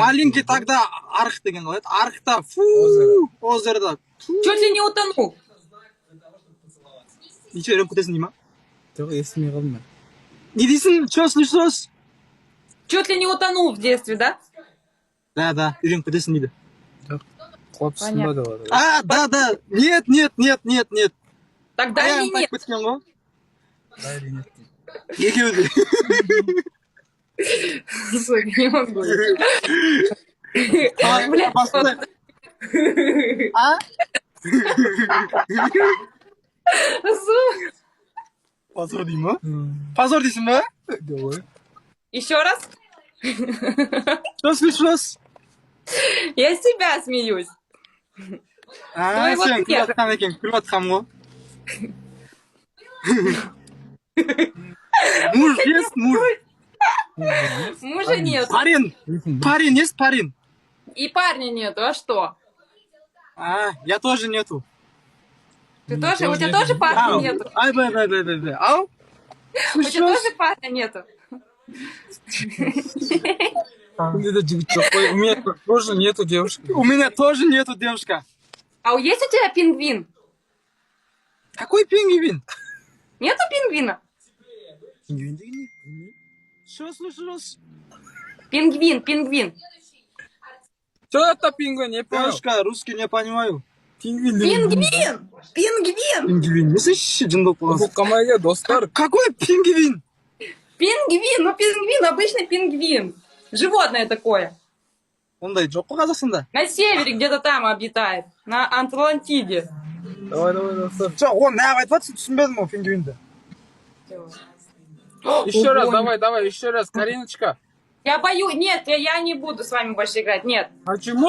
Маленький тогда арх деген ғой. Архта, озерда. Чуть ли не утонул. Ничего, үйреніп кетесің дей ма? Жоқ, естімей қалдым мен. Не дейсің? Че слышалось? Чуть ли не утонул в детстве, да? Да, үйреніп кетесің дейді. Жоқ, құлап түстім ба деп жатыр. Да. Нет. Тогда или Аяғым нет? тайып кеткен ғой. Да или нет? Екеуі де. Слушай, не могу. Бля, Басында. Позор дей ма? Позор дейсің ба? Давай. еще раз? Че случилось? Я с себя смеюсь. Твоего Сен нет. күліп жатқан екен, күліп жатқанмын ғой. Муж есть, муж. Мужа нет. Парень есть, парень? И парня нету, а что? Я тоже нету. Ты тоже? У тебя тоже парня нету? Бай. Ау? У тебя тоже парня нету? Где-то жігіт жоқ қой. У меня тоже нету девушки. У меня тоже нету девушка. А есть у тебя пингвин? Какой пингвин? Нету пингвина? Пингвин деген не? Что случилось? Пингвин. Что это пингвин? Не понял. Девушка, русский не понимаю. Пингвин. Пингвин. Не слышишь, жындық Бұл боласың? қамайға достар. Какой пингвин? Пингвин, обычный пингвин. Животное такое. Ондай жоқ қой Қазақстанда. На севере где-то там обитает. На Атлантиде. Давай, достар. Жоқ, оны неғып айтып жатсың, түсінбедім ол пингвинді. Еще раз, давай, еще раз. Кариночка. Я боюсь. Нет, я не буду с вами больше играть. Нет. А чему?